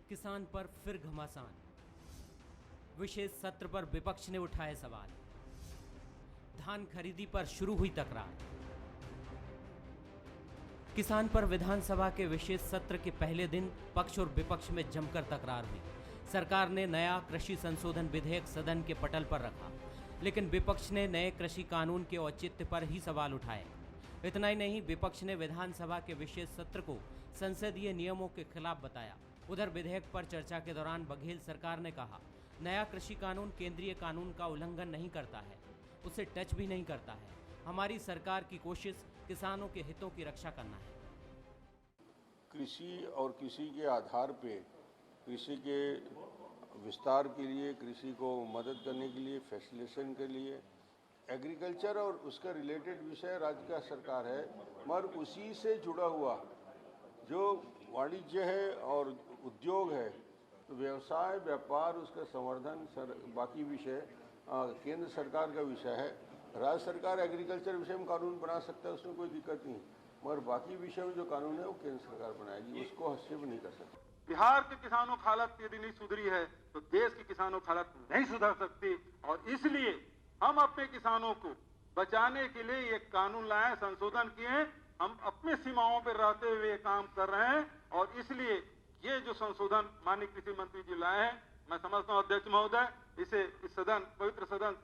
किसान पर फिर घमासान। विशेष सत्र पर विपक्ष ने उठाए सवाल। धान खरीदी पर शुरू हुई तकरार। किसान पर विधानसभा के विशेष सत्र के पहले दिन पक्ष और विपक्ष में जमकर तकरार हुई। सरकार ने नया कृषि संशोधन विधेयक सदन के पटल पर रखा, लेकिन विपक्ष ने नए कृषि कानून के औचित्य पर ही सवाल उठाए। इतना ही नहीं, विपक्ष ने विधानसभा के विशेष सत्र को संसदीय नियमों के खिलाफ बताया। उधर विधेयक पर चर्चा के दौरान बघेल सरकार ने कहा, नया कृषि कानून केंद्रीय कानून का उल्लंघन नहीं करता है, उसे टच भी नहीं करता है। हमारी सरकार की कोशिश किसानों के हितों की रक्षा करना है। कृषि और कृषि के आधार पे कृषि के विस्तार के लिए, कृषि को मदद करने के लिए, फैसिलिटेशन के लिए एग्रीकल्चर और उसका रिलेटेड विषय राज्य का सरकार है, मगर उसी से जुड़ा हुआ जो वाणिज्य है और उद्योग है, तो व्यवसाय, व्यापार, उसका संवर्धन, बाकी विषय केंद्र सरकार का विषय है। राज्य सरकार एग्रीकल्चर विषय में कानून बना सकता है, उसमें कोई दिक्कत नहीं, मगर बाकी विषय में जो कानून है वो केंद्र सरकार बनाएगी, उसको हस्तक्षेप नहीं कर सकती। बिहार के किसानों की हालत यदि नहीं सुधरी है तो देश की किसानों की हालत नहीं सुधर सकती, और इसलिए हम अपने किसानों को बचाने के लिए ये कानून लाए, संशोधन किए। हम अपनी सीमाओं पर रहते हुए काम कर रहे हैं, और इसलिए ये जो संशोधन माननीय कृषि मंत्री जी लाए हैं, मैं समझता हूं अध्यक्ष महोदय इसे इस सदन, पवित्र सदन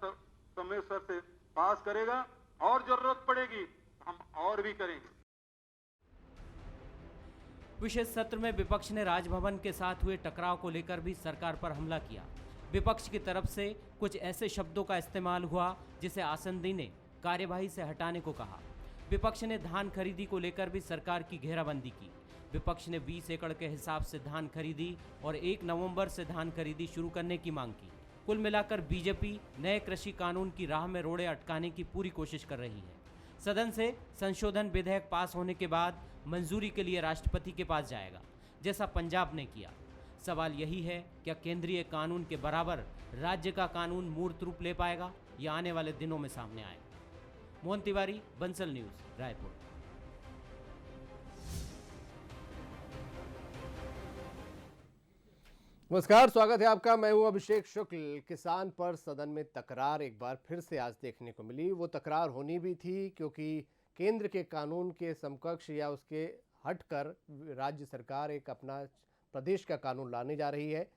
समेत से पास करेगा, और जरूरत पड़ेगी हम और भी करेंगे। विशेष सत्र में विपक्ष ने राजभवन के साथ हुए टकराव को लेकर भी सरकार पर हमला किया। विपक्ष की तरफ से कुछ ऐसे शब्दों का इस्तेमाल हुआ जिसे आसंदी ने कार्यवाही से हटाने को कहा। विपक्ष ने धान खरीदी को लेकर भी सरकार की घेराबंदी की। विपक्ष ने 20 एकड़ के हिसाब से धान खरीदी और 1 नवंबर से धान खरीदी शुरू करने की मांग की। कुल मिलाकर बीजेपी नए कृषि कानून की राह में रोड़े अटकाने की पूरी कोशिश कर रही है। सदन से संशोधन विधेयक पास होने के बाद मंजूरी के लिए राष्ट्रपति के पास जाएगा, जैसा पंजाब ने किया। सवाल यही है, क्या केंद्रीय कानून के बराबर राज्य का कानून मूर्त रूप ले पाएगा? यह आने वाले दिनों में सामने आएगा। मोहन तिवारी, बंसल न्यूज, रायपुर। नमस्कार, स्वागत है आपका। मैं हूं अभिषेक शुक्ल। किसान पर सदन में तकरार एक बार फिर से आज देखने को मिली। वो तकरार होनी भी थी क्योंकि केंद्र के कानून के समकक्ष या उसके हटकर राज्य सरकार एक अपना प्रदेश का कानून लाने जा रही है।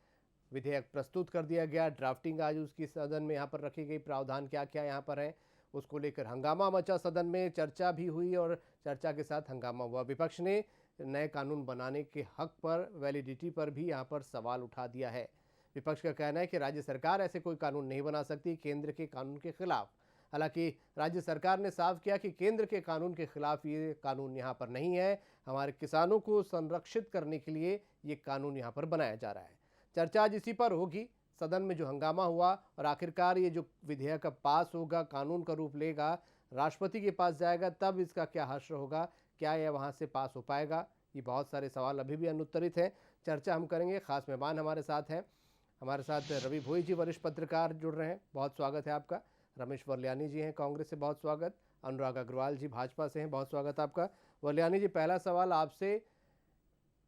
विधेयक प्रस्तुत कर दिया गया, ड्राफ्टिंग आज उसकी सदन में यहाँ पर रखी गई। प्रावधान क्या क्या यहाँ पर है उसको लेकर हंगामा मचा, सदन में चर्चा भी हुई और चर्चा के साथ हंगामा हुआ। विपक्ष ने नए कानून बनाने के हक पर, वैलिडिटी पर भी यहाँ पर सवाल उठा दिया है। विपक्ष का कहना है कि राज्य सरकार ऐसे कोई कानून नहीं बना सकती केंद्र के कानून के खिलाफ। हालांकि राज्य सरकार ने साफ किया कि केंद्र के कानून के खिलाफ ये कानून यहाँ पर नहीं है, हमारे किसानों को संरक्षित करने के लिए ये कानून यहाँ पर बनाया जा रहा है। चर्चा आज इसी पर होगी। सदन में जो हंगामा हुआ और आखिरकार ये जो विधेयक अब पास होगा, कानून का रूप लेगा, राष्ट्रपति के पास जाएगा, तब इसका क्या हश्र होगा, क्या यह वहाँ से पास हो पाएगा, ये बहुत सारे सवाल अभी भी अनुत्तरित हैं। चर्चा हम करेंगे। खास मेहमान हमारे साथ हैं। हमारे साथ रवि भोई जी, वरिष्ठ पत्रकार, जुड़ रहे हैं, बहुत स्वागत है आपका। रमेश वर्ल्यानी जी हैं कांग्रेस से, बहुत स्वागत। अनुराग अग्रवाल जी भाजपा से हैं, बहुत स्वागत आपका। वर्ल्यानी जी, पहला सवाल आपसे।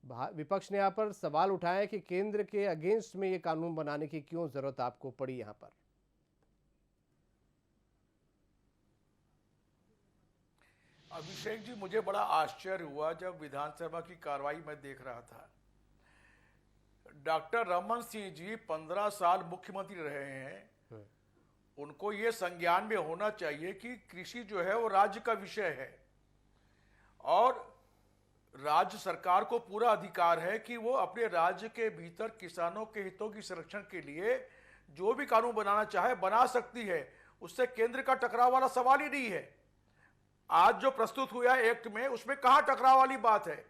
विपक्ष ने यहाँ पर सवाल उठाया कि केंद्र के अगेंस्ट में ये कानून बनाने की क्यों जरूरत आपको पड़ी यहाँ पर? अभिषेक जी, मुझे बड़ा आश्चर्य हुआ जब विधानसभा की कार्रवाई मैं देख रहा था। डॉक्टर रमन सिंह जी 15 साल मुख्यमंत्री रहे हैं। उनको ये संज्ञान में होना चाहिए कि कृषि जो है वो राज्य का विषय है, और राज्य सरकार को पूरा अधिकार है कि वो अपने राज्य के भीतर किसानों के हितों की संरक्षण के लिए जो भी कानून बनाना चाहे बना सकती है। उससे केंद्र का टकराव वाला सवाल ही नहीं है। आज जो प्रस्तुत हुआ है एक्ट में, उसमें कहां टकराव वाली बात है?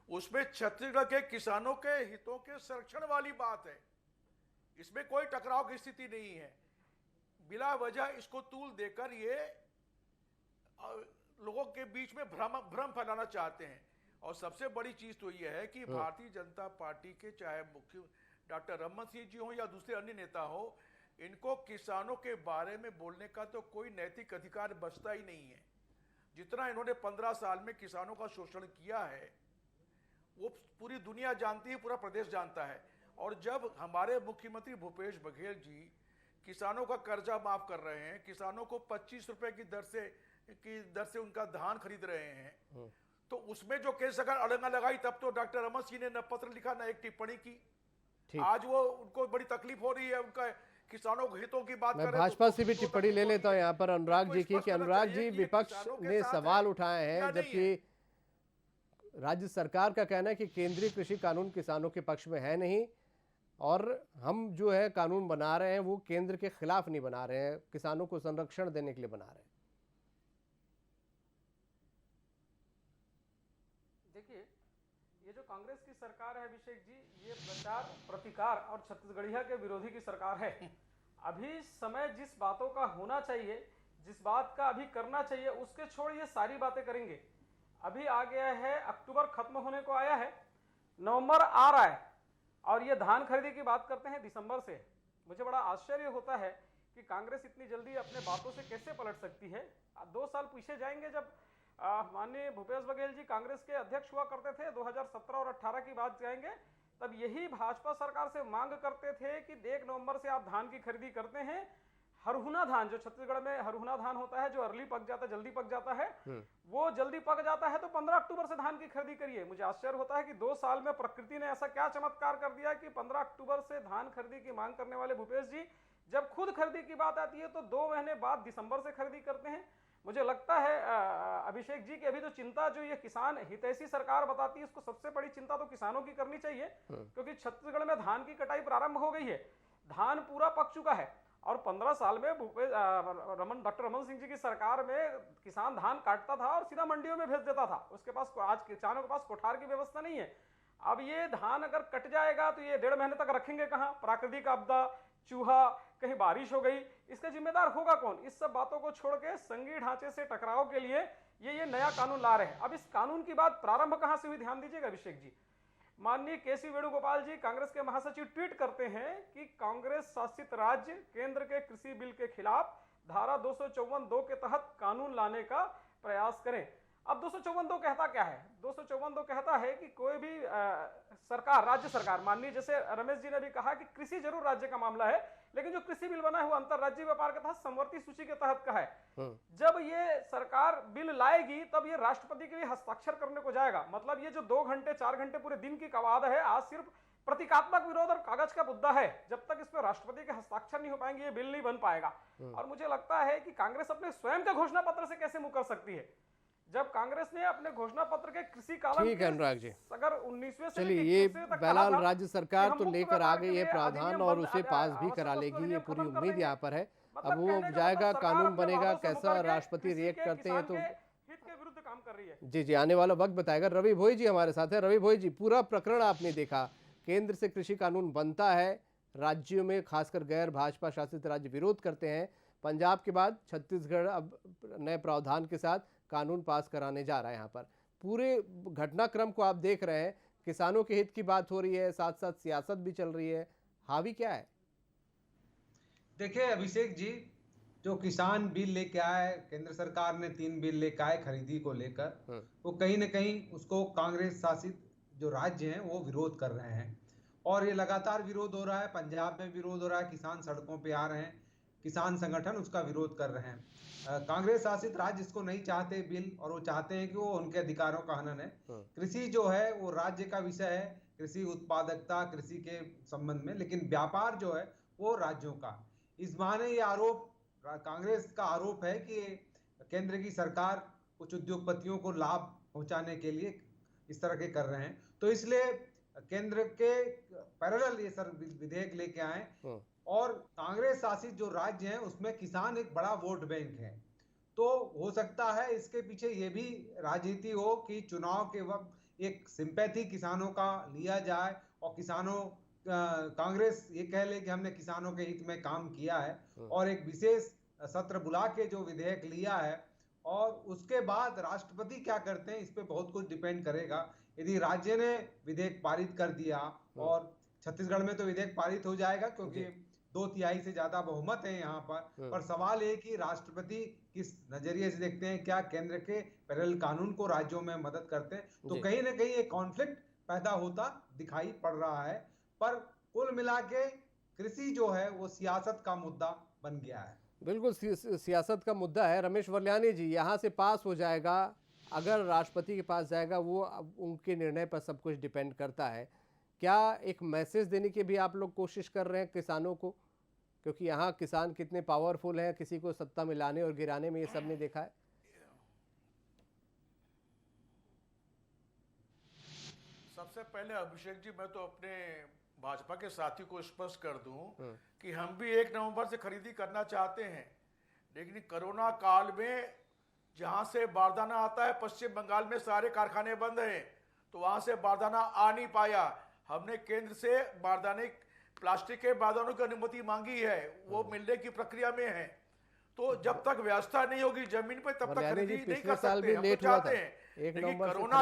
उसमें छत्तीसगढ़ के किसानों के हितों के संरक्षण वाली बात है। इसमें कोई टकराव की स्थिति नहीं है। बिला वजह इसको तूल देकर ये लोगों के बीच में भ्रम फैलाना चाहते हैं। और सबसे बड़ी चीज तो यह है कि भारतीय जनता पार्टी के चाहे मुख्य डॉक्टर रमन सिंह जी हो या दूसरे अन्य नेता हो, इनको किसानों के बारे में बोलने का तो कोई नैतिक अधिकार बचता ही नहीं है। जितना इन्होंने 15 साल में किसानों का शोषण किया है, वो पूरी दुनिया जानती है, पूरा प्रदेश जानता है। और जब हमारे मुख्यमंत्री भूपेश बघेल जी किसानों का कर्जा माफ कर रहे हैं, किसानों को 25 रुपए की दर से उनका धान खरीद रहे हैं, तो उसमें जो केंद्र सरकार अड़ंगा लगाई, तब तो डॉक्टर रमन सिंह ने न पत्र लिखा न एक टिप्पणी की। आज वो उनको बड़ी तकलीफ हो रही है, उनका किसानों के हितों की बात मैं करें भाजपा तो से भी टिप्पणी ले लेता हूं यहाँ पर अनुराग जी की, कि अनुराग जी विपक्ष ने सवाल उठाए हैं, जबकि राज्य सरकार का कहना है कि केंद्रीय कृषि कानून किसानों के पक्ष में है नहीं, और हम जो है कानून बना रहे हैं वो केंद्र के खिलाफ नहीं बना रहे हैं, किसानों को संरक्षण देने के लिए बना रहे हैं। देखिए, ये जो कांग्रेस की सरकार है अभिषेक जी, ये प्रचार प्रतिकार और छत्तीसगढ़िया के विरोधी की सरकार है। अभी समय जिस बातों का होना चाहिए, जिस बात का अभी करना चाहिए, उसके छोड़ ये सारी बातें करेंगे। अभी आ गया है, अक्टूबर खत्म होने को आया है, नवंबर आ रहा है, और ये धान खरीदी की बात करते हैं दिसंबर से। मुझे बड़ा आश्चर्य होता है कि कांग्रेस इतनी जल्दी अपने बातों से कैसे पलट सकती है। 2 साल पीछे जाएंगे, जब माननीय भूपेश बघेल जी कांग्रेस के अध्यक्ष हुआ करते थे, 2017 और 18 की बात जाएंगे, तब यही भाजपा सरकार से मांग करते थे कि 1 नवंबर से आप धान की खरीदी करते हैं, हरहुना धान, जो छत्तीसगढ़ में हरहुना धान होता है, जो अर्ली पक जाता है, जल्दी पक जाता है, वो जल्दी पक जाता है, तो 15 अक्टूबर से धान की खरीदी करिए। मुझे आश्चर्य होता है कि 2 साल में प्रकृति ने ऐसा क्या चमत्कार कर दिया कि 15 अक्टूबर से धान खरीदी की मांग करने वाले भूपेश जी जब खुद खरीदी की बात आती है तो 2 महीने बाद दिसंबर से खरीदी करते हैं। मुझे लगता है अभिषेक जी की अभी तो चिंता जो ये किसान हितैषी सरकार बताती है, उसको सबसे बड़ी चिंता तो किसानों की करनी चाहिए, क्योंकि छत्तीसगढ़ में धान की कटाई प्रारंभ हो गई है, धान पूरा पक चुका है, और 15 साल में डॉक्टर रमन सिंह जी की सरकार में किसान धान काटता था और सीधा मंडियों में भेज देता था। उसके पास, आज किसानों के पास कोठार की व्यवस्था नहीं है। अब ये धान अगर कट जाएगा तो ये 1.5 महीने तक रखेंगे कहाँ? प्राकृतिक आपदा, चूहा, कहीं बारिश हो गई, इसका जिम्मेदार होगा कौन? इस सब बातों को छोड़ के संघीय ढांचे से टकराव के लिए ये नया कानून ला रहे हैं। अब इस कानून की बात प्रारंभ कहां से हुई, ध्यान दीजिएगा अभिषेक जी। माननीय केसी वेणुगोपाल जी, कांग्रेस के महासचिव, ट्वीट करते हैं कि कांग्रेस शासित राज्य केंद्र के कृषि बिल के खिलाफ धारा 254(2) के तहत कानून लाने का प्रयास करें। अब 254(2) कहता क्या है? 254(2) कहता है कि कोई भी सरकार, राज्य सरकार, माननीय जैसे रमेश जी ने भी कहा कि कृषि जरूर राज्य का मामला है, लेकिन जो कृषि बिल बना है वो अंतरराज्यीय व्यापार के तहत समवर्ती सूची के तहत का है। जब ये सरकार बिल लाएगी तब ये राष्ट्रपति के लिए हस्ताक्षर करने को जाएगा। मतलब ये जो 2 घंटे 4 घंटे पूरे दिन की कवायद है, आज सिर्फ प्रतीकात्मक विरोध और कागज का मुद्दा है। जब तक इस पर राष्ट्रपति के हस्ताक्षर नहीं हो पाएंगे ये बिल नहीं बन पाएगा। और मुझे लगता है कि कांग्रेस अपने स्वयं के घोषणा पत्र से कैसे मुकर सकती है, जब कांग्रेस ने अपने घोषणा पत्र के कृषि कानून, ठीक है अनुराग जी, अगर 19वें से चलिए ये बहरहाल राज्य सरकार तो लेकर आ गई है प्रावधान और उसे पास भी करा लेगी, ये पूरी उम्मीद यहाँ पर है। अब वो जाएगा, कानून बनेगा, कैसा राष्ट्रपति रिएक्ट करते हैं तो हित के विरुद्ध काम कर रही है। जी जी, आने वाला वक्त बताएगा। रवि भोई जी हमारे साथ है। रवि भोई जी, पूरा प्रकरण आपने देखा, केंद्र से कृषि कानून बनता है, राज्यों में खासकर गैर भाजपा शासित राज्य विरोध करते हैं, पंजाब के बाद छत्तीसगढ़ अब नए प्रावधान के साथ कानून पास कराने जा रहा है। यहाँ पर पूरे घटनाक्रम को आप देख रहे हैं, किसानों के हित की बात हो रही है, साथ साथ सियासत भी चल रही है, हावी क्या है? देखिए अभिषेक जी, जो किसान बिल लेके आए, केंद्र सरकार ने 3 बिल लेके आए खरीदी को लेकर, वो कहीं ना कहीं उसको कांग्रेस शासित जो राज्य हैं वो विरोध कर रहे हैं, और ये लगातार विरोध हो रहा है। पंजाब में विरोध हो रहा है, किसान सड़कों पे आ रहे हैं, किसान संगठन उसका विरोध कर रहे हैं। कांग्रेस शासित राज्य इसको नहीं चाहते बिल, और वो चाहते हैं कि वो उनके अधिकारों का हनन है। कृषि जो है वो राज्य का विषय है, कृषि उत्पादकता, कृषि के संबंध में, लेकिन व्यापार जो है वो राज्यों का। इस बहाने ये आरोप, कांग्रेस का आरोप है कि केंद्र की सरकार कुछ उद्योगपतियों को लाभ पहुंचाने के लिए इस तरह के कर रहे हैं, तो इसलिए केंद्र के पैरेलल ये सर विधेयक लेके आए। और कांग्रेस शासित जो राज्य हैं उसमें किसान एक बड़ा वोट बैंक है, तो हो सकता है इसके पीछे ये भी राजनीति हो कि चुनाव के वक्त एक सिंपैथी किसानों का लिया जाए, और किसानों कांग्रेस ये कह ले कि हमने किसानों के हित में काम किया है, और एक विशेष सत्र बुला के जो विधेयक लिया है, और उसके बाद राष्ट्रपति क्या करते हैं इस पे बहुत कुछ डिपेंड करेगा। यदि राज्य ने विधेयक पारित कर दिया, और छत्तीसगढ़ में तो विधेयक पारित हो जाएगा क्योंकि 2/3 से ज्यादा बहुमत है यहाँ पर सवाल है कि राष्ट्रपति किस नजरिए से देखते हैं, क्या केंद्र के पैरेलल कानून को राज्यों में मदद करते हैं, तो कहीं ना कहीं एक कॉन्फ्लिक्ट पैदा होता दिखाई पड़ रहा है। पर कुल मिला के कृषि जो है वो सियासत का मुद्दा बन गया है। बिल्कुल सियासत का मुद्दा है। रमेश वर्ल्यानी जी, यहाँ से पास हो जाएगा, अगर राष्ट्रपति के पास जाएगा, वो उनके निर्णय पर सब कुछ डिपेंड करता है। क्या एक मैसेज देने की भी आप लोग कोशिश कर रहे हैं किसानों को? क्योंकि यहाँ किसान कितने पावरफुल हैं, किसी को सत्ता में लाने और गिराने में ये सब ने देखा है। सबसे पहले अभिषेक जी, मैं तो अपने भाजपा के साथी को स्पष्ट कर दूं कि हम भी 1 नवंबर से खरीदी करना चाहते हैं, लेकिन कोरोना काल में जहां से बारदाना आता है, पश्चिम बंगाल में सारे कारखाने बंद हैं, तो वहां से बारदाना आ नहीं पाया। हमने केंद्र से बारदाने, प्लास्टिक के बारदानों की अनुमति मांगी है, वो मिलने की प्रक्रिया में है। तो जब तक व्यवस्था नहीं होगी जमीन पे, तब तक खरीदी नहीं कर सकते। हम तो चाहते हैं, लेकिन कोरोना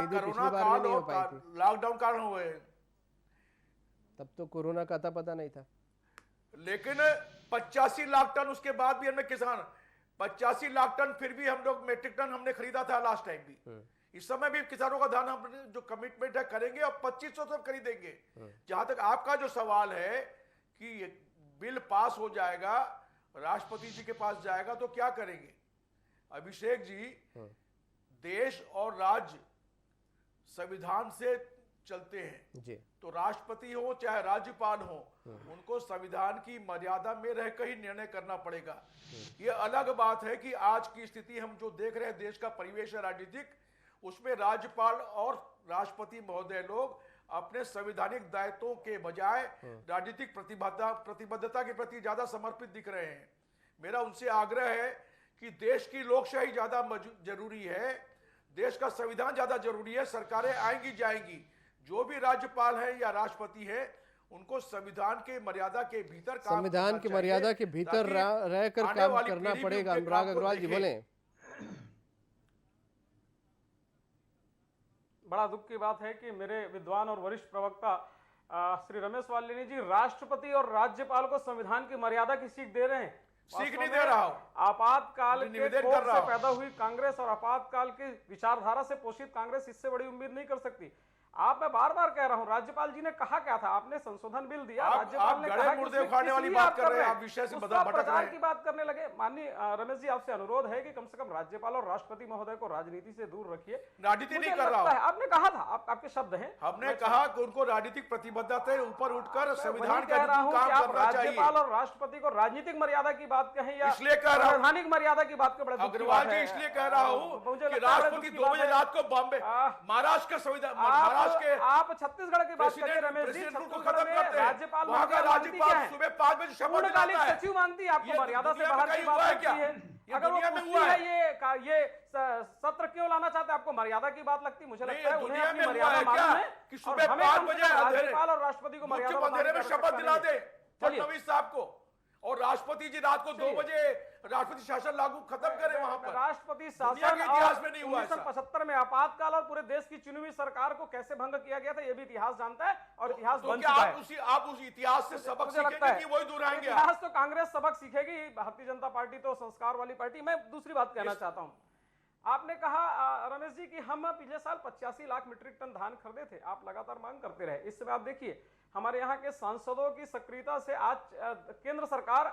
काल और लॉकडाउन कारण हुए, तब तो कोरोना का पता नहीं था। लेकिन 85 लाख टन उसके बाद भी हमें किसान 85 लाख टन फिर भी हम लोग मेट्रिक टन हमने खरीदा था लास्ट टाइम भी। इस समय भी किसानों का धान हम जो कमिटमेंट है करेंगे और 2500 तक खरीदेंगे। जहां तक आपका जो सवाल है कि बिल पास हो जाएगा, राष्ट्रपति जी के पास जाएगा तो क्या करेंगे? अभिषेक जी, देश और राज्य संविधान से चलते हैं जी। तो राष्ट्रपति हो चाहे राज्यपाल हो, उनको संविधान की मर्यादा में रहकर ही निर्णय करना पड़ेगा। ये अलग बात है कि आज की स्थिति हम जो देख रहे हैं, देश का परिवेश है राजनीतिक, उसमें राज्यपाल और राष्ट्रपति महोदय लोग अपने संवैधानिक दायित्वों के बजाय राजनीतिक प्रतिबद्धता के प्रति ज्यादा समर्पित दिख रहे हैं। मेरा उनसे आग्रह है कि देश की लोकशाही ज्यादा जरूरी है, देश का संविधान ज्यादा जरूरी है। सरकारें आएंगी जाएंगी, जो भी राज्यपाल है या राष्ट्रपति है, उनको संविधान के मर्यादा के भीतर काम संविधान की मर्यादा के भीतर रहकर काम करना पड़ेगा। अनुराग अग्रवाल जी बोले। बड़ा दुख की बात है कि मेरे विद्वान और वरिष्ठ प्रवक्ता श्री रमेश वाल्मीकि जी राष्ट्रपति और राज्यपाल को संविधान की मर्यादा की सीख दे रहे हैं। सीख नहीं दे रहा हूं, आपातकाल के कोख से पैदा हुई कांग्रेस और आपातकाल की विचारधारा से पोषित कांग्रेस इससे बड़ी उम्मीद नहीं कर सकती। मैं बार बार कह रहा हूं, राज्यपाल जी ने कहा क्या था? आपने संशोधन बिल दिया, राज्यपाल ने कहा मुर्दे उखाड़ने वाली बात कर रहे हैं, आप विषय से भटक रहे हैं, की बात करने लगे। माननीय रमेश जी, आपसे अनुरोध है कि कम से कम राज्यपाल और राष्ट्रपति महोदय को राजनीति से दूर रखिए। राजनीति नहीं कर रहा हूं, आपने कहा था, आपके शब्द हैं, हमने कहा कि उनको राजनीतिक प्रतिबद्धता से ऊपर उठकर संविधान के अनुरूप काम करना चाहिए। राज्यपाल और राष्ट्रपति को राजनीतिक मर्यादा की बात कहें या इसलिए कह रहा हूं, संवैधानिक मर्यादा की बात के अग्रवाल जी इसलिए कह रहा हूं कि राष्ट्रपति 2 बजे रात को बॉम्बे, महाराष्ट्र का संविधान, महाराष्ट्र के, आप छत्तीसगढ़ की बात करिए रमेश जी, छत्तीसगढ़ में राज्यपाल वहां का राज्यपाल सुबह 5 बजे शपथ लेता है। सचिव मांगती है, आपको मर्यादा से बाहर की बात लगती है? अगर वो पूछती है ये सत्र क्यों लाना चाहते हैं, आपको मर्यादा की बात लगती? मुझे लगता है उन्हें अपनी मर्यादा मालूम है कि सुबह 5 बजे राज्यपाल और राष्ट्रपति को मर्यादा में शपथ दिला दे फडणवीस साहब को, और राष्ट्रपति जी रात को 2 बजे राष्ट्रपति शासन लागू खत्म करें वहां पर। राष्ट्रपति शासन इतिहास में नहीं हुआ। 1975 में आपातकाल और पूरे देश की चुनी हुई सरकार को कैसे भंग किया गया था, ये भी इतिहास जानता है और इतिहास बन चुका है। आप उस इतिहास से सबक सीखेंगे कि वही दूर आएंगे? इतिहास तो कांग्रेस सबक सीखेगी, भारतीय जनता पार्टी तो संस्कार वाली पार्टी। मैं दूसरी बात कहना चाहता हूं, आपने कहा रमेश जी कि हम पिछले साल 85 लाख मीट्रिक टन धान खरीदे थे, आप लगातार मांग करते रहे। इस समय आप देखिए हमारे यहाँ के सांसदों की सक्रियता से आज केंद्र सरकार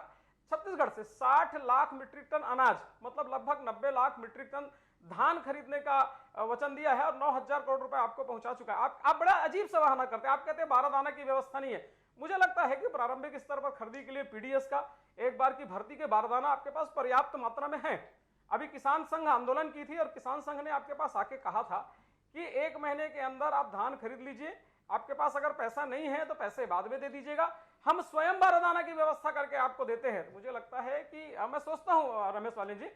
छत्तीसगढ़ से 60 लाख मीट्रिक टन अनाज, मतलब लगभग 90 लाख मीट्रिक टन धान खरीदने का वचन दिया है और 9,000 करोड़ रुपए आपको पहुंचा चुका है। आप बड़ा अजीब सा बहाना करते हैं, आप कहते हैं बारदाना की व्यवस्था नहीं है। मुझे लगता है कि प्रारंभिक स्तर पर खरीदी के लिए पीडीएस का एक बार की भर्ती के बारदाना आपके पास पर्याप्त मात्रा में है। अभी किसान संघ आंदोलन की थी और किसान संघ ने आपके पास आके कहा था कि 1 महीने के अंदर आप धान खरीद लीजिए, आपके पास अगर पैसा नहीं है तो पैसे बाद में दे दीजिएगा, हम स्वयं बारदाना की व्यवस्था करके आपको देते हैं। तो मुझे लगता है कि मैं सोचता हूं रमेश वाल्मीकि जी,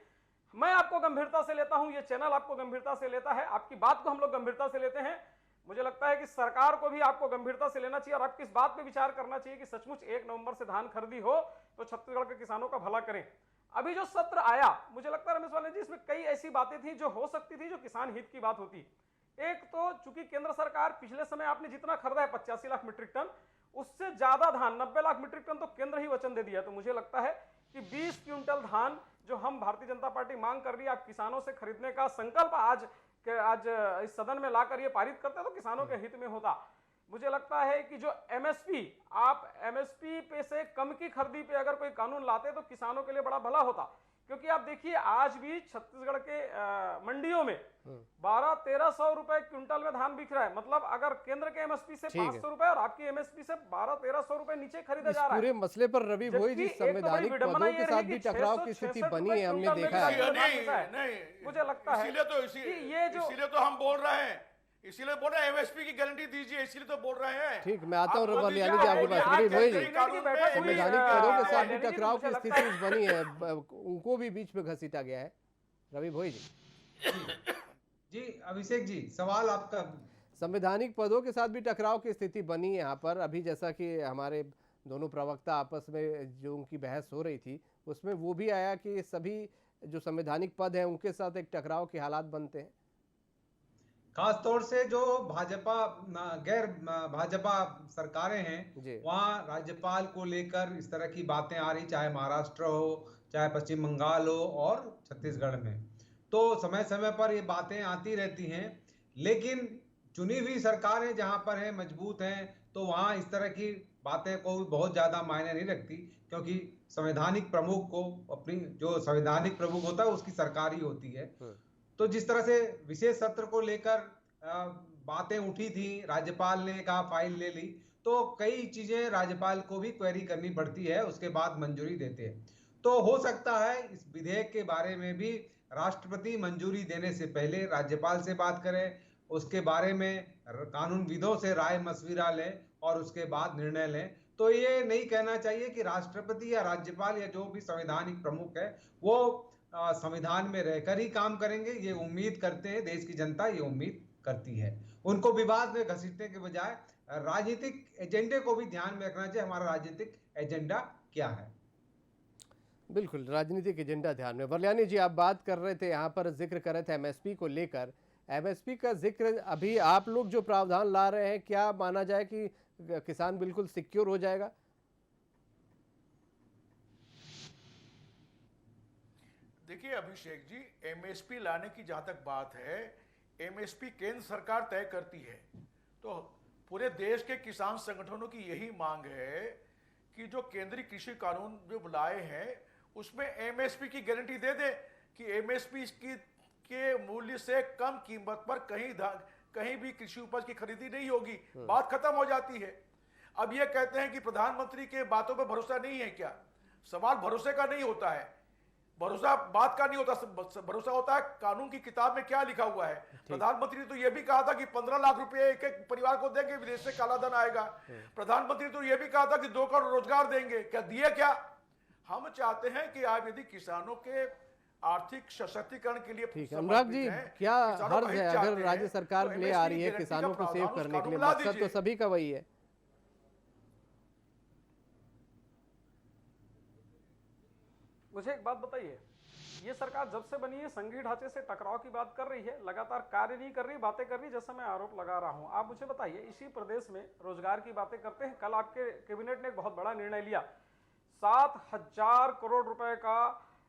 मैं आपको गंभीरता से लेता हूं, ये चैनल आपको गंभीरता से लेता है, आपकी बात को हम लोग गंभीरता से लेते हैं। मुझे लगता है कि सरकार को भी आपको गंभीरता से लेना चाहिए और आपको इस बात पे विचार करना चाहिए कि सचमुच 1 नवंबर से धान खरीदी हो तो छत्तीसगढ़ के किसानों का भला करें। अभी जो सत्र आया, मुझे लगता है रमेश वाल्मीकि जी, इसमें कई ऐसी बातें थी जो हो सकती थी, जो किसान हित की बात होती। एक तो चूंकि केंद्र सरकार पिछले समय आपने जितना खरीदा है 85 लाख मीट्रिक टन, उससे ज्यादा धान 90 लाख मीट्रिक टन तो केंद्र ही वचन दे दिया। तो मुझे लगता है कि 20 क्विंटल धान जो हम भारतीय जनता पार्टी मांग कर रही है, आप किसानों से खरीदने का संकल्प आज कि आज इस सदन में लाकर ये पारित करते तो किसानों के हित में होता। मुझे लगता है कि जो एमएसपी, आप एमएसपी पे से कम की खरीदी पे अगर कोई कानून लाते तो किसानों के लिए बड़ा भला होता। क्योंकि आप देखिए आज भी छत्तीसगढ़ के मंडियों में 1200-1300 रुपए क्विंटल में धान बिक रहा है। मतलब अगर केंद्र के एमएसपी से 500 रुपए और आपकी एमएसपी से 1200-1300 रुपए नीचे खरीदा जा रहा है। पूरे मसले पर रवि भोई जी संवैधानिक पदों के साथ भी टकराव की स्थिति बनी है, हमने देखा है। नहीं, मुझे लगता है इसीलिए तो हम बोल रहे हैं, इसीलिए बोल रहे हैं एमएसपी की गारंटी दीजिए, इसीलिए तो बोल रहे हैं। ठीक, मैं आता हूँ रवियानी जी आपके पास। रवि भोई जी, संवैधानिक पदों के साथ भी टकराव की स्थिति बनी है, उनको भी बीच में घसीटा गया है। रवि भोई जी, अभिषेक जी, सवाल आपका। संवैधानिक पदों के साथ भी टकराव की स्थिति बनी है यहाँ पर। अभी जैसा कि हमारे दोनों प्रवक्ता आपस में जो उनकी बहस हो रही थी उसमें वो भी आया कि सभी जो संवैधानिक पद हैं उनके साथ एक टकराव के हालात बनते हैं। खास तौर से जो भाजपा गैर भाजपा सरकारें हैं वहाँ राज्यपाल को लेकर इस तरह की बातें आ रही, चाहे महाराष्ट्र हो, चाहे पश्चिम बंगाल हो और छत्तीसगढ़ में, तो समय समय पर ये बातें आती रहती हैं। लेकिन चुनी हुई सरकारें जहाँ पर हैं, मजबूत हैं, तो वहाँ इस तरह की बातें को बहुत ज़्यादा मायने नहीं रखती, क्योंकि संवैधानिक प्रमुख को अपनी, जो संवैधानिक प्रमुख होता है उसकी सरकार ही होती है। तो जिस तरह से विशेष सत्र को लेकर बातें उठी थी, राज्यपाल ने कहा फाइल ले ली, तो कई चीजें राज्यपाल को भी क्वेरी करनी पड़ती है, उसके बाद मंजूरी देते हैं। तो हो सकता है इस विधेयक के बारे में भी राष्ट्रपति मंजूरी देने से पहले राज्यपाल से बात करें, उसके बारे में कानूनविदों से राय मशविरा लें और उसके बाद निर्णय लें। तो ये नहीं कहना चाहिए कि राष्ट्रपति या राज्यपाल या जो भी संवैधानिक प्रमुख है वो संविधान में रहकर ही काम करेंगे। ये उम्मीद करते हैं, देश की जनता ये उम्मीद करती है। उनको विवाद में घसीटने के बजाय राजनीतिक एजेंडे को भी ध्यान में रखना चाहिए, हमारा राजनीतिक एजेंडा क्या है। बिल्कुल, राजनीतिक एजेंडा ध्यान में। वरल्यानी जी, आप बात कर रहे थे, यहाँ पर जिक्र कर रहे थे एमएसपी को लेकर। एमएसपी का जिक्र अभी आप लोग जो प्रावधान ला रहे हैं, क्या माना जाए कि किसान बिल्कुल सिक्योर हो जाएगा? देखिए अभिषेक जी, एमएसपी लाने की जहां तक बात है, एमएसपी केंद्र सरकार तय करती है। तो पूरे देश के किसान संगठनों की यही मांग है कि जो केंद्रीय कृषि कानून जो लाए हैं उसमें एमएसपी की गारंटी दे दे कि एमएसपी के मूल्य से कम कीमत पर कहीं भी कृषि उपज की खरीदी नहीं होगी। बात खत्म हो जाती है। अब ये कहते हैं कि प्रधानमंत्री के बातों पर भरोसा नहीं है क्या? सवाल भरोसे का नहीं होता है, भरोसा बात का नहीं होता, भरोसा होता है कानून की किताब में क्या लिखा हुआ है। प्रधानमंत्री ने तो यह भी कहा था कि 15 लाख रुपए एक एक परिवार को देंगे, विदेश से काला धन आएगा। प्रधानमंत्री तो यह भी कहा था कि 2 करोड़ रोजगार देंगे, क्या दिए? क्या हम चाहते हैं कि आप यदि किसानों के आर्थिक सशक्तिकरण के लिए, ठीक है अनुराग जी, क्या हर्ज है अगर राज्य सरकार ले आ रही है किसानों को सेव करने के लिए? मकसद तो सभी का वही है। मुझे एक बात बताइए, ये सरकार जब से बनी है संघीय ढांचे से टकराव की बात कर रही है, लगातार कार्य नहीं कर रही, बातें कर रही, जैसा मैं आरोप लगा रहा हूं। आप मुझे बताइए, इसी प्रदेश में रोजगार की बातें करते हैं। कल आपके कैबिनेट ने एक बहुत बड़ा निर्णय लिया, 7,000 करोड़ रुपए का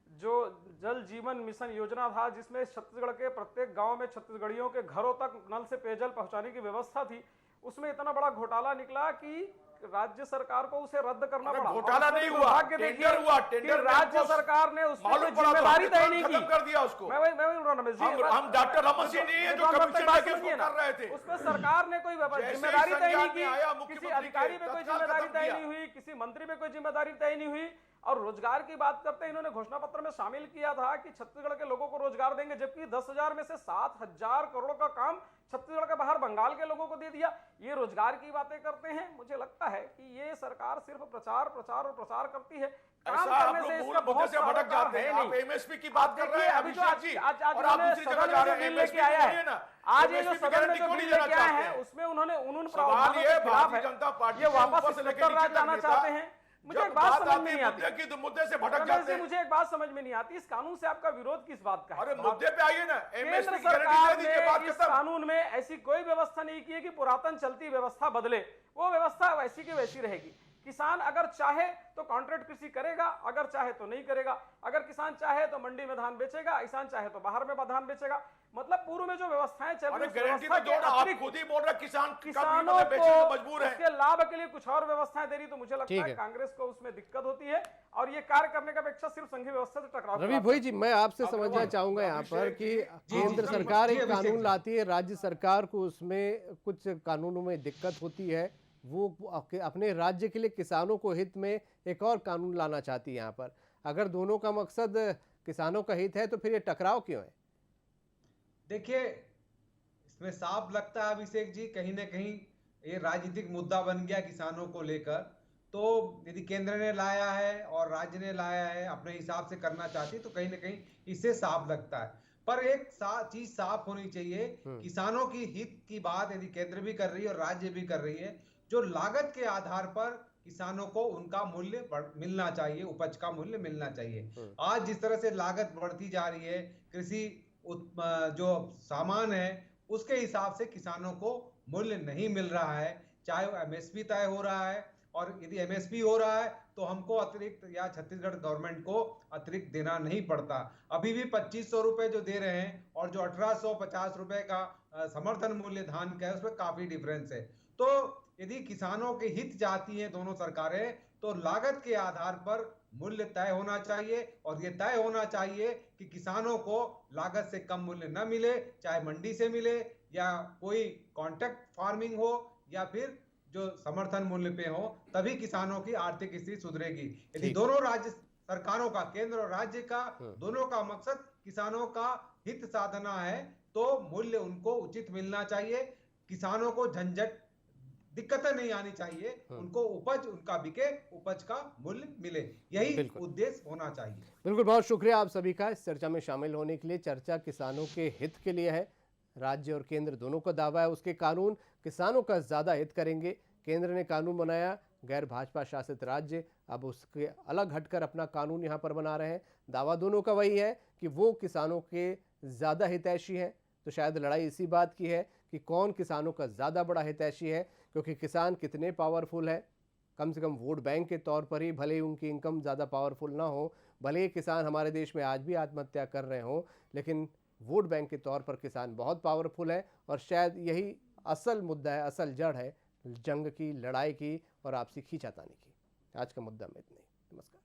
जो जल जीवन मिशन योजना था, जिसमें छत्तीसगढ़ के प्रत्येक गांव में छत्तीसगढ़ियों के घरों तक नल से पेयजल पहुंचाने की व्यवस्था थी। उसमें इतना बड़ा घोटाला निकला कि राज्य सरकार को उसे रद्द करना पड़ा। घोटाला नहीं हुआ, टेंडर हुआ। टेंडर राज्य सरकार ने उसमें जिम्मेदारी तय नहीं की, कर दिया उसको। मैं बोल रहा हूं, हम डॉक्टर रमन सिंह नहीं है जो कमीशन लेके कर रहे थे। उसमें सरकार ने कोई जिम्मेदारी तय नहीं की, किसी अधिकारी पे कोई जिम्मेदारी तय नहीं हुई, किसी मंत्री पे कोई जिम्मेदारी तय नहीं हुई। और रोजगार की बात करते हैं, इन्होंने घोषणा पत्र में शामिल किया था कि छत्तीसगढ़ के लोगों को रोजगार देंगे, जबकि 10,000 में से 7,000 करोड़ का काम छत्तीसगढ़ के बाहर बंगाल के लोगों को दे दिया। ये रोजगार की बातें करते हैं। मुझे लगता है कि ये सरकार सिर्फ प्रचार और प्रसार करती है, काम करने से इसका बहुत से भटक जाते हैं। आप एमएसपी की बात कर रहे हैं अभी जो आज दूसरी जगह जा रहे हैं, लेके आया है आज ये जो सदन में जो बिल लेके आए हैं उसमें उन्होंने प्रावधानों के खिलाफ है, ये वापस उत्तरराज जाना चाहते हैं। मुझे एक बात समझ में नहीं आती, मुद्दे से भटक जाते हैं। मुझे एक बात समझ में नहीं आती, इस कानून से आपका विरोध किस बात का है? अरे मुद्दे पे आइए ना। केंद्र सरकार ने इस कानून में ऐसी कोई व्यवस्था नहीं की है कि पुरातन चलती व्यवस्था बदले, वो व्यवस्था वैसी की वैसी रहेगी। किसान अगर चाहे तो कॉन्ट्रैक्ट कृषि करेगा, अगर चाहे तो नहीं करेगा। अगर किसान चाहे तो मंडी में धान बेचेगा, किसान चाहे तो बाहर में धान बेचेगा। मतलब पूर्व में जो व्यवस्थाएं चल अरे रही गारंटी व्यवस्था तो के दो ना, आप अतिरिक्त खुद ही बोल रहे किसान किसानों कभी बेचने को को मजबूर है। उसके लाभ के लिए कुछ और व्यवस्थाएं दे रही, तो मुझे लगता ठीक है है। कांग्रेस को उसमें दिक्कत होती है और ये कार्य करने का अपेक्षा सिर्फ संघीय व्यवस्था से टकराव की रवि बात भोई करती जी, है। मैं आपसे समझना चाहूंगा यहाँ पर कि केंद्र सरकार एक कानून लाती है, राज्य सरकार को उसमें कुछ कानूनों में दिक्कत होती है, वो अपने राज्य के लिए किसानों को हित में एक और कानून लाना चाहती है। यहाँ पर अगर दोनों का मकसद किसानों का हित है तो फिर ये टकराव क्यों है? देखिए, इसमें साफ लगता है अभिषेक जी, कहीं ना कहीं ये राजनीतिक मुद्दा बन गया किसानों को लेकर। तो यदि केंद्र ने लाया है और राज्य ने लाया है, अपने हिसाब से करना चाहती, तो कहीं ना कहीं इससे साफ लगता है। पर एक चीज साफ होनी चाहिए, किसानों की हित की बात यदि केंद्र भी कर रही है और राज्य भी कर रही है, जो लागत के आधार पर किसानों को उनका मूल्य मिलना चाहिए, उपज का मूल्य मिलना चाहिए। आज जिस तरह से लागत बढ़ती जा रही है, कृषि जो सामान है उसके हिसाब से किसानों को मूल्य नहीं मिल रहा है, चाहे वो एमएसपी तय हो रहा है, और यदि एमएसपी हो रहा है तो हमको अतिरिक्त या छत्तीसगढ़ गवर्नमेंट को अतिरिक्त देना नहीं पड़ता। अभी भी 2500 रुपए जो दे रहे हैं और जो 1850 रुपए का समर्थन मूल्य धान का है, उसमें काफी डिफरेंस है। तो यदि किसानों के हित चाहती हैं दोनों सरकारें, तो लागत के आधार पर मूल्य तय होना चाहिए, और ये तय होना चाहिए कि किसानों को लागत से कम मूल्य न मिले, चाहे मंडी से मिले या कोई कॉन्ट्रैक्ट फार्मिंग हो या फिर जो समर्थन मूल्य पे हो, तभी किसानों की आर्थिक स्थिति सुधरेगी। यदि दोनों राज्य सरकारों का, केंद्र और राज्य का, दोनों का मकसद किसानों का हित साधना है, तो मूल्य उनको उचित मिलना चाहिए। किसानों को झंझट, दिक्कतें नहीं आनी चाहिए, उनको उपज उनका बिके, उपज का मूल्य मिले, यही उद्देश्य होना चाहिए। बिल्कुल, बहुत शुक्रिया आप सभी का इस चर्चा में शामिल होने के लिए। चर्चा किसानों के हित के लिए है, राज्य और केंद्र दोनों का दावा है उसके कानून किसानों का ज़्यादा हित करेंगे। केंद्र ने कानून बनाया, गैर भाजपा शासित राज्य अब उसके अलग हटकर अपना कानून यहाँ पर बना रहे हैं। दावा दोनों का वही है कि वो किसानों के ज़्यादा हितैषी हैं। तो शायद लड़ाई इसी बात की है कि कौन किसानों का ज़्यादा बड़ा हितैषी है, क्योंकि किसान कितने पावरफुल है, कम से कम वोट बैंक के तौर पर ही, भले ही उनकी इनकम ज़्यादा पावरफुल ना हो, भले ही किसान हमारे देश में आज भी आत्महत्या कर रहे हों, लेकिन वोट बैंक के तौर पर किसान बहुत पावरफुल है। और शायद यही असल मुद्दा है, असल जड़ है जंग की, लड़ाई की और आपसी खींचातानी की। आज का मुद्दा में इतना ही। नमस्कार।